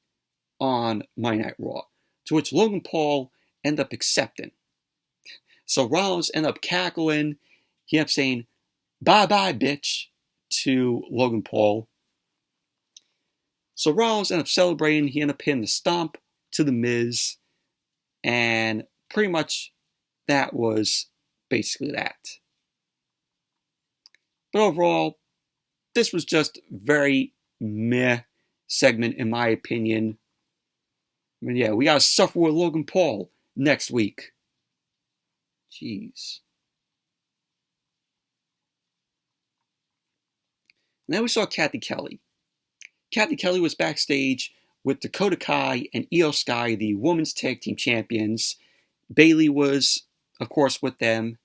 on Monday Night Raw, to which Logan Paul ended up accepting. So Rollins ended up cackling. He ended up saying, "Bye-bye, bitch," to Logan Paul. So Rollins ended up celebrating. He ended up hitting the stomp to the Miz. And pretty much that was basically that. But overall, this was just very meh segment in my opinion. I mean, yeah, we gotta suffer with Logan Paul next week. Jeez. And then we saw Kathy Kelly. Kathy Kelly was backstage with Dakota Kai and Io Sky, the women's tag team champions, Bayley was, of course, with them.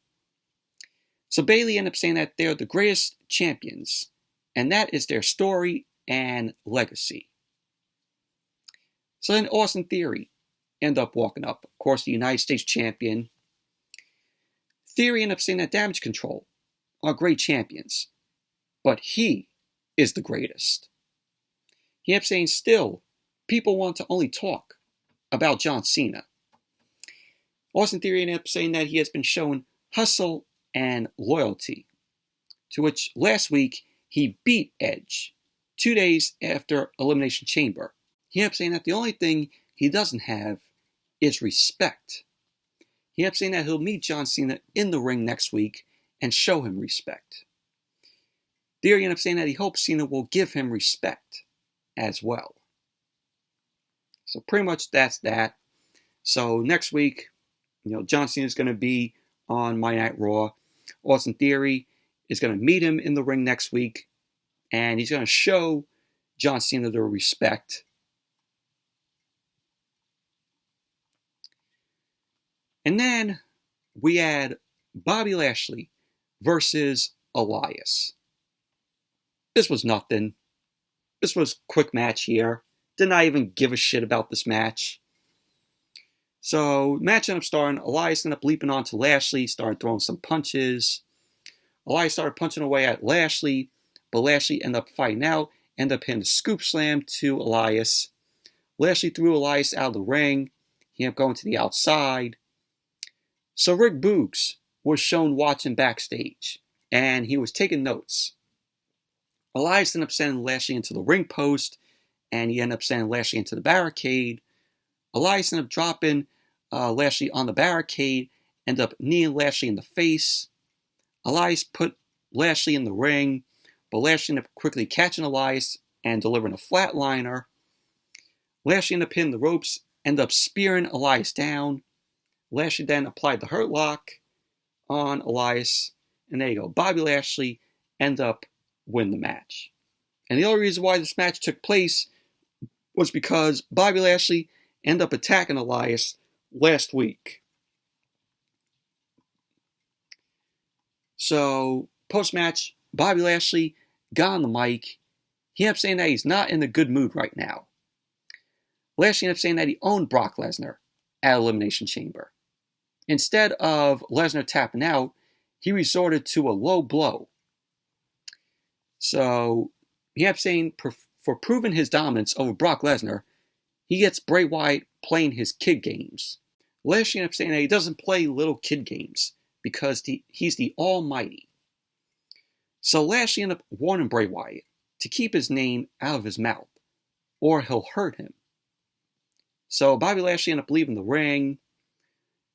So Bayley ended up saying that they're the greatest champions, and that is their story and legacy. So then Austin Theory ended up walking up. Of course, the United States champion. Theory ended up saying that Damage Control are great champions, but he is the greatest. He ended up saying still, people want to only talk about John Cena. Austin Theory ended up saying that he has been shown hustle and loyalty, to which last week he beat Edge 2 days after Elimination Chamber. He ended up saying that the only thing he doesn't have is respect. He ended up saying that he'll meet John Cena in the ring next week and show him respect. Theory ended up saying that he hopes Cena will give him respect as well. So pretty much that's that. So next week, John Cena is going to be on Monday Night Raw. Austin Theory is going to meet him in the ring next week, and he's going to show John Cena the respect. And then we had Bobby Lashley versus Elias. This was nothing. This was a quick match here. Did not even give a shit about this match. So, match ended up starting. Elias ended up leaping onto Lashley, started throwing some punches. Elias started punching away at Lashley, but Lashley ended up fighting out, ended up hitting a scoop slam to Elias. Lashley threw Elias out of the ring. He ended up going to the outside. So Rick Boogs was shown watching backstage, and he was taking notes. Elias ended up sending Lashley into the ring post, and he ended up sending Lashley into the barricade. Elias ended up dropping Lashley on the barricade, ended up kneeing Lashley in the face. Elias put Lashley in the ring, but Lashley ended up quickly catching Elias and delivering a flatliner. Lashley ended up hitting the ropes, ended up spearing Elias down. Lashley then applied the Hurt Lock on Elias, and there you go. Bobby Lashley ended up winning the match. And the only reason why this match took place was because Bobby Lashley ended up attacking Elias last week. So, post-match, Bobby Lashley got on the mic. He ended up saying that he's not in a good mood right now. Lashley ended up saying that he owned Brock Lesnar at Elimination Chamber. Instead of Lesnar tapping out, he resorted to a low blow. So, he ended up saying for proving his dominance over Brock Lesnar, he gets Bray Wyatt playing his kid games. Lashley ended up saying that he doesn't play little kid games because he's the Almighty. So Lashley ended up warning Bray Wyatt to keep his name out of his mouth, or he'll hurt him. So Bobby Lashley ended up leaving the ring,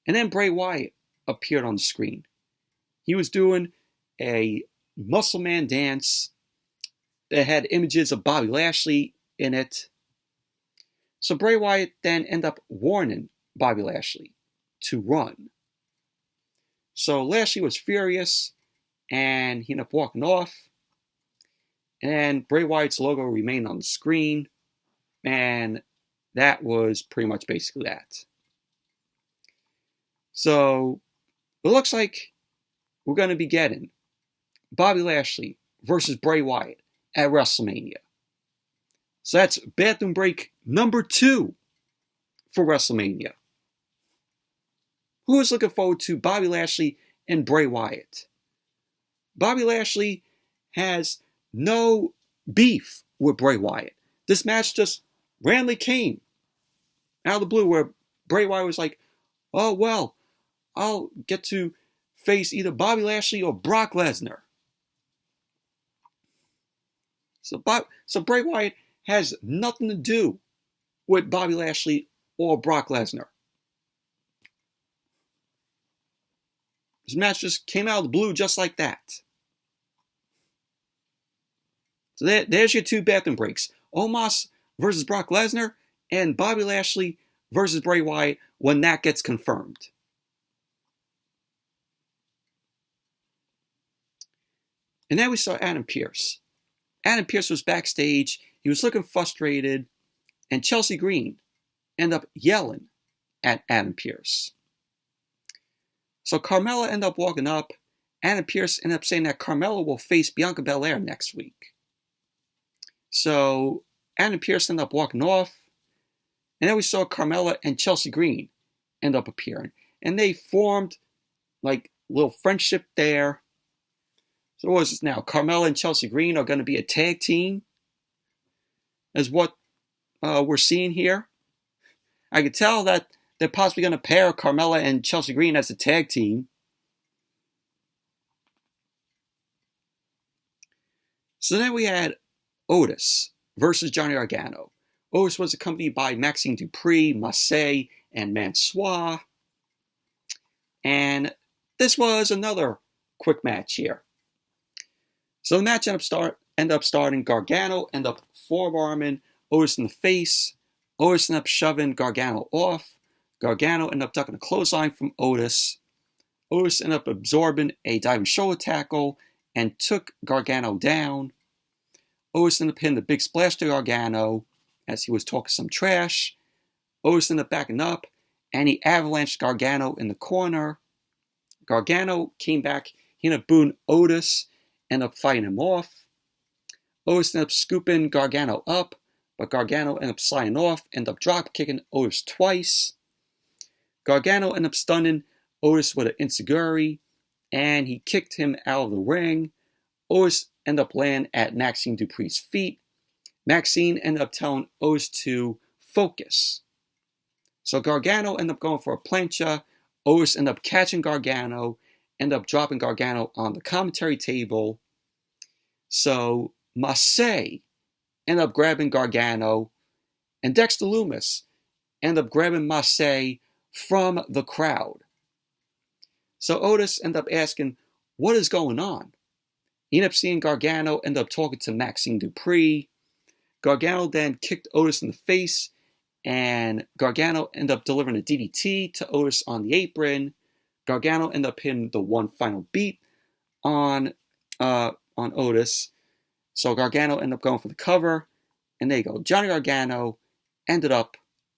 and then Bray Wyatt appeared on the screen. He was doing a muscle man dance that had images of Bobby Lashley in it. So Bray Wyatt then ended up warning Bobby Lashley to run. So Lashley was furious, and he ended up walking off. And Bray Wyatt's logo remained on the screen, and that was pretty much basically that. So it looks like we're going to be getting Bobby Lashley versus Bray Wyatt at WrestleMania. So that's bathroom break number 2 for WrestleMania. Who is looking forward to Bobby Lashley and Bray Wyatt? Bobby Lashley has no beef with Bray Wyatt. This match just randomly came out of the blue where Bray Wyatt was like, oh, well, I'll get to face either Bobby Lashley or Brock Lesnar. So Bray Wyatt has nothing to do with Bobby Lashley or Brock Lesnar. This match just came out of the blue just like that. So there's your 2 bathroom breaks. Omos versus Brock Lesnar and Bobby Lashley versus Bray Wyatt when that gets confirmed. And then we saw Adam Pearce. Adam Pearce was backstage. He was looking frustrated. And Chelsea Green ended up yelling at Adam Pearce. So Carmella ended up walking up. Anna Pierce ended up saying that Carmella will face Bianca Belair next week. So Anna Pierce ended up walking off. And then we saw Carmella and Chelsea Green end up appearing. And they formed like a little friendship there. So what is this now? Carmella and Chelsea Green are going to be a tag team, is what we're seeing here. I could tell that they're possibly going to pair Carmella and Chelsea Green as a tag team. So then we had Otis versus Johnny Gargano. Otis was accompanied by Maxine Dupree, Massey, and Mansoor. And this was another quick match here. So the match ended up starting. Gargano ended up forearming Otis in the face. Otis ended up shoving Gargano off. Gargano ended up ducking a clothesline from Otis. Otis ended up absorbing a diving shoulder tackle and took Gargano down. Otis ended up hitting the big splash to Gargano as he was talking some trash. Otis ended up backing up, and he avalanched Gargano in the corner. Gargano came back. He ended up booing Otis, ended up fighting him off. Otis ended up scooping Gargano up, but Gargano ended up sliding off, ended up drop kicking Otis twice. Gargano ended up stunning Otis with an enziguri, and he kicked him out of the ring. Otis ended up landing at Maxine Dupree's feet. Maxine ended up telling Otis to focus. So Gargano ended up going for a plancha. Otis ended up catching Gargano, ended up dropping Gargano on the commentary table. So Massey ended up grabbing Gargano, and Dexter Lumis ended up grabbing Massey from the crowd. So Otis ended up asking, what is going on? He ended up seeing Gargano end up talking to Maxine Dupree. Gargano then kicked Otis in the face, and Gargano ended up delivering a DDT to Otis on the apron. Gargano ended up hitting the one final beat on Otis. So Gargano ended up going for the cover, and there you go. Johnny Gargano ended up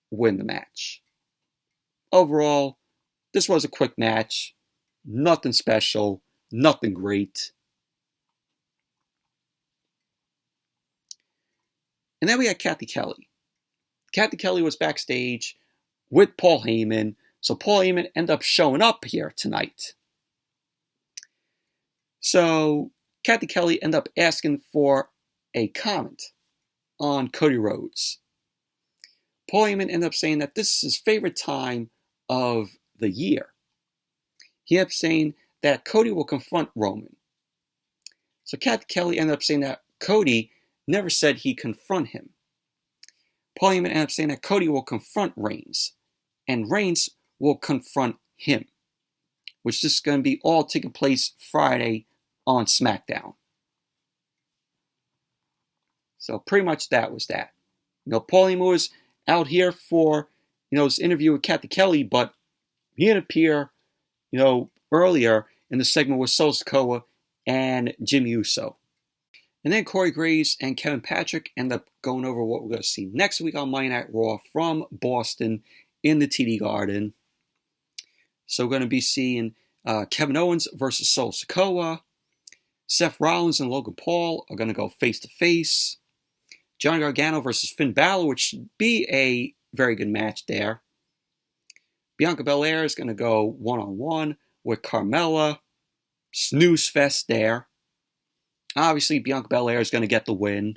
winning the match. Overall, this was a quick match. Nothing special. Nothing great. And then we had Kathy Kelly. Kathy Kelly was backstage with Paul Heyman. So Paul Heyman ended up showing up here tonight. So Kathy Kelly ended up asking for a comment on Cody Rhodes. Paul Heyman ended up saying that this is his favorite time of the year. He ended up saying that Cody will confront Roman. So Kathy Kelly ended up saying that Cody never said he'd confront him. Paul Heyman ended up saying that Cody will confront Reigns, and Reigns will confront him, which is going to be all taking place Friday on SmackDown. So pretty much that was that. Paul Heyman was out here for, this interview with Kathy Kelly, but he didn't appear, earlier in the segment with Sikoa and Jimmy Uso. And then Corey Graves and Kevin Patrick end up going over what we're going to see next week on Monday Night Raw from Boston in the TD Garden. So we're going to be seeing Kevin Owens versus Sikoa. Seth Rollins and Logan Paul are going to go face-to-face. Johnny Gargano versus Finn Balor, which should be a very good match there. Bianca Belair is going to go one-on-one with Carmella. Snooze fest there. Obviously, Bianca Belair is going to get the win.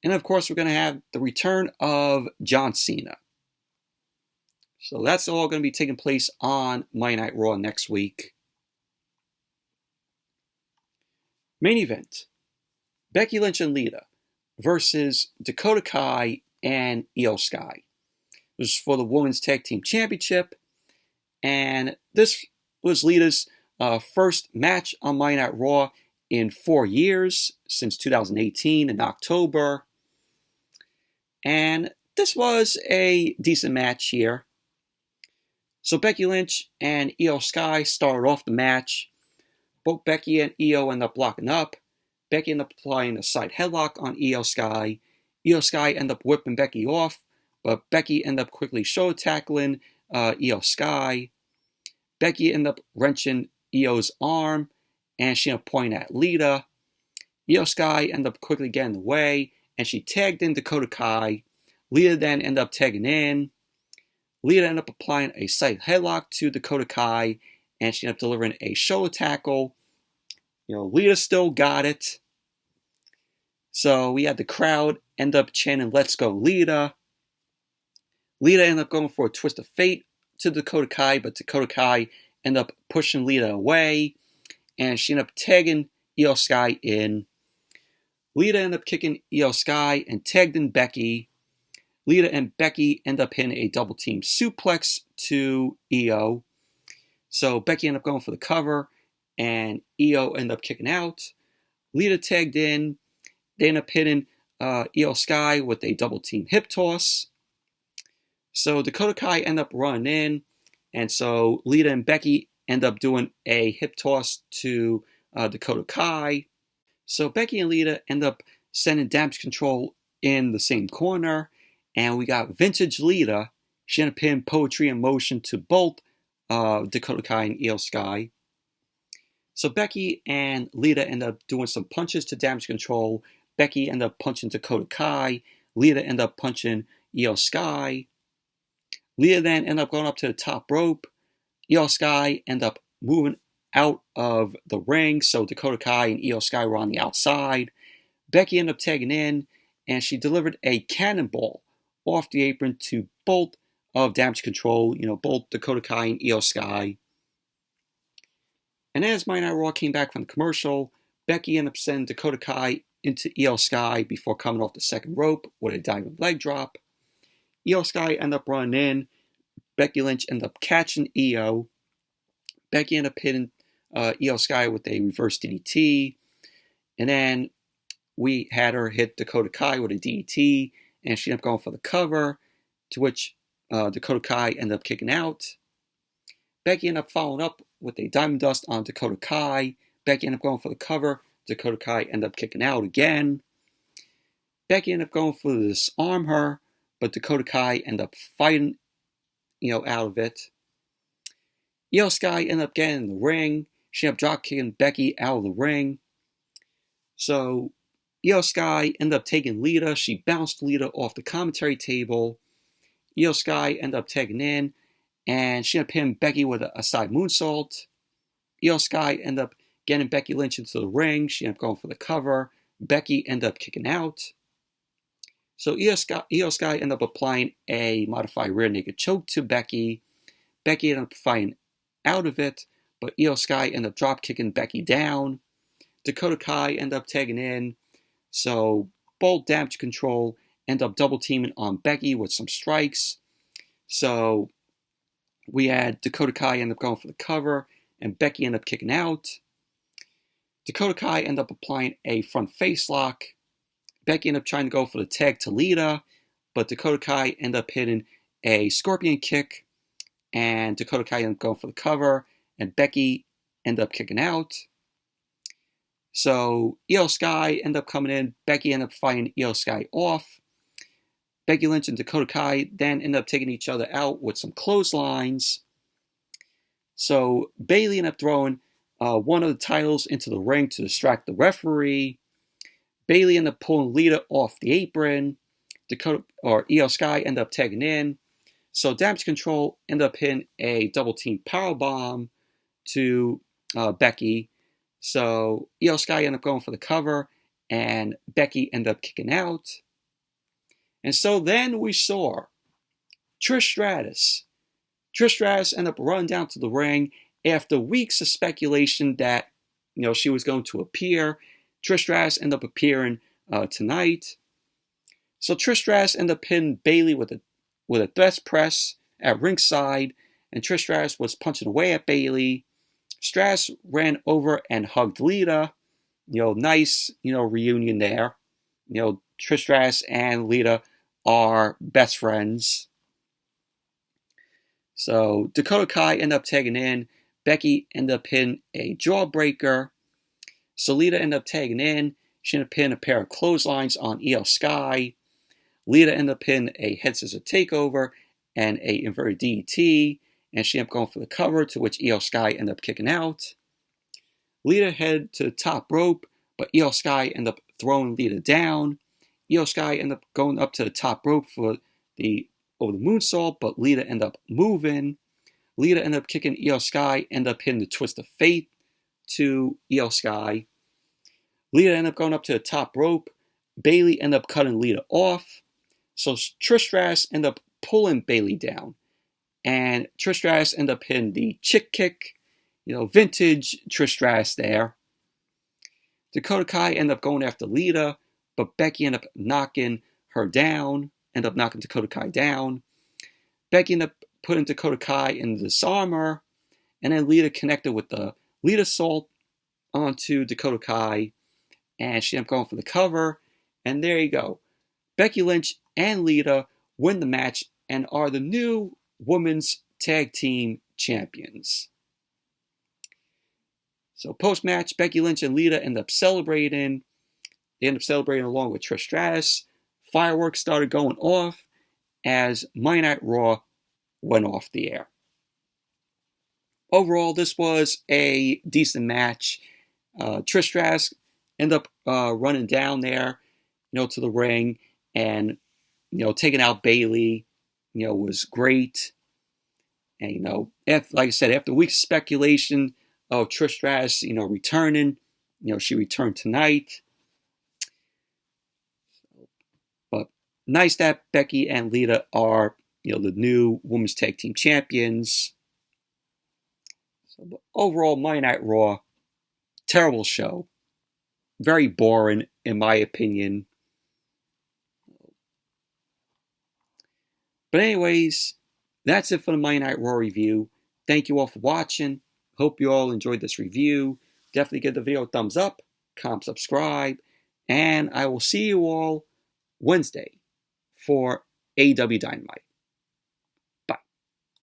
And of course, we're going to have the return of John Cena. So that's all going to be taking place on Monday Night Raw next week. Main event. Becky Lynch and Lita versus Dakota Kai and Io Sky. This is for the Women's Tag Team Championship. And this was Lita's first match on Monday Night Raw in 4 years, since 2018 in October. And this was a decent match here. So Becky Lynch and Io Sky started off the match. Both Becky and Io end up locking up. Becky ended up applying a side headlock on Io Sky. Io Sky ended up whipping Becky off, but Becky ended up quickly shoulder tackling Io Sky. Becky ended up wrenching Io's arm, and she ended up pointing at Lita. Io Sky ended up quickly getting away, and she tagged in Dakota Kai. Lita then ended up tagging in. Lita ended up applying a side headlock to Dakota Kai, and she ended up delivering a shoulder tackle. Lita still got it. So we had the crowd end up chanting, "Let's go, Lita." Lita ended up going for a twist of fate to Dakota Kai, but Dakota Kai ended up pushing Lita away, and she ended up tagging Io Sky in. Lita ended up kicking Io Sky and tagged in Becky. Lita and Becky end up hitting a double team suplex to Io. So Becky ended up going for the cover, and Io ended up kicking out. Lita tagged in. They ended up hitting Io Sky with a double team hip toss. So Dakota Kai ended up running in, and so Lita and Becky end up doing a hip toss to Dakota Kai. So Becky and Lita end up sending Damage Control in the same corner, and we got Vintage Lita. She ended up hitting Poetry in Motion to both Dakota Kai and Io Sky. So Becky and Lita end up doing some punches to Damage Control. Becky ended up punching Dakota Kai. Lita ended up punching Io Sky. Lita then ended up going up to the top rope. Io Sky ended up moving out of the ring, so Dakota Kai and Io Sky were on the outside. Becky ended up tagging in, and she delivered a cannonball off the apron to both of Damage Control, both Dakota Kai and Io Sky. And as Monday Night Raw came back from the commercial, Becky ended up sending Dakota Kai into Io Sky before coming off the second rope with a diving leg drop. Io Sky ended up running in. Becky Lynch ended up catching Io. Becky ended up hitting Io Sky with a reverse DDT. And then we had her hit Dakota Kai with a DDT, and she ended up going for the cover, to which Dakota Kai ended up kicking out. Becky ended up following up with a Diamond Dust on Dakota Kai. Becky ended up going for the cover. Dakota Kai ended up kicking out again. Becky ended up going for to disarm her, but Dakota Kai ended up fighting, out of it. Io Sky ended up getting in the ring. She ended up drop kicking Becky out of the ring. So Io Sky ended up taking Lita. She bounced Lita off the commentary table. Io Sky ended up tagging in, and she ended up hitting Becky with a side moonsault. Io Sky ended up getting Becky Lynch into the ring. She ended up going for the cover. Becky ended up kicking out. So Io Sky ended up applying a modified rear naked choke to Becky. Becky ended up fighting out of it, but Io Sky ended up drop kicking Becky down. Dakota Kai ended up tagging in. So both Damage Control ended up double teaming on Becky with some strikes. So we had Dakota Kai end up going for the cover, and Becky ended up kicking out. Dakota Kai ended up applying a front face lock. Becky ended up trying to go for the tag to Lita, but Dakota Kai ended up hitting a scorpion kick, and Dakota Kai ended up going for the cover, and Becky ended up kicking out. So Io Sky ended up coming in. Becky ended up fighting Io Sky off. Becky Lynch and Dakota Kai then ended up taking each other out with some clotheslines. So Bayley ended up throwing one of the titles into the ring to distract the referee. Bayley ended up pulling Lita off the apron. Io Sky ended up tagging in. So Damage Control ended up hitting a double team powerbomb to Becky. So Io Sky ended up going for the cover, and Becky ended up kicking out. And so then we saw TRISH Stratus. TRISH Stratus ended up running down to the ring after weeks of speculation that she was going to appear. TRISH Stratus ended up appearing tonight. So TRISH Stratus ended up hitting Bayley with a death press at ringside, and TRISH Stratus was punching away at Bayley. Stratus ran over and hugged Lita. Nice, reunion there. Trish Stratus and Lita are best friends. So Dakota Kai ended up tagging in. Becky ended up hitting a jawbreaker. So Lita ended up tagging in. She ended up hitting a pair of clotheslines on Io Sky. Lita ended up hitting a head scissor takeover and a inverted DDT. and she ended up going for the cover, to which Io Sky ended up kicking out. Lita headed to the top rope, but Io Sky ended up throwing Lita down. Io Sky ended up going up to the top rope for the moonsault, but Lita ended up moving. Lita ended up kicking Io Sky, ended up hitting the twist of fate to Io Sky. Lita ended up going up to the top rope. Bayley ended up cutting Lita off. So Trish Stratus ended up pulling Bayley down. And Trish Stratus ended up hitting the chick kick. Vintage Trish Stratus there. Dakota Kai ended up going after Lita, but Becky ended up knocking her down. Ended up knocking Dakota Kai down. Becky ended up putting Dakota Kai in the disarmer. And then Lita connected with the Lita Salt onto Dakota Kai. And she ended up going for the cover. And there you go. Becky Lynch and Lita win the match and are the new Women's Tag Team Champions. So post-match, Becky Lynch and Lita end up celebrating. They end up celebrating along with Trish Stratus. Fireworks started going off as Monday Night Raw went off the air. Overall, this was a decent match. Trish Stratus ended up running down there, to the ring and, taking out Bayley, was great. And, like I said, after weeks of speculation of Trish Stratus, returning, she returned tonight. But nice that Becky and Lita are, the new Women's Tag Team Champions. So, overall, Monday Night Raw, terrible show. Very boring, in my opinion. But anyways, that's it for the Monday Night Raw review. Thank you all for watching. Hope you all enjoyed this review. Definitely give the video a thumbs up, comment, subscribe, and I will see you all Wednesday for AEW Dynamite.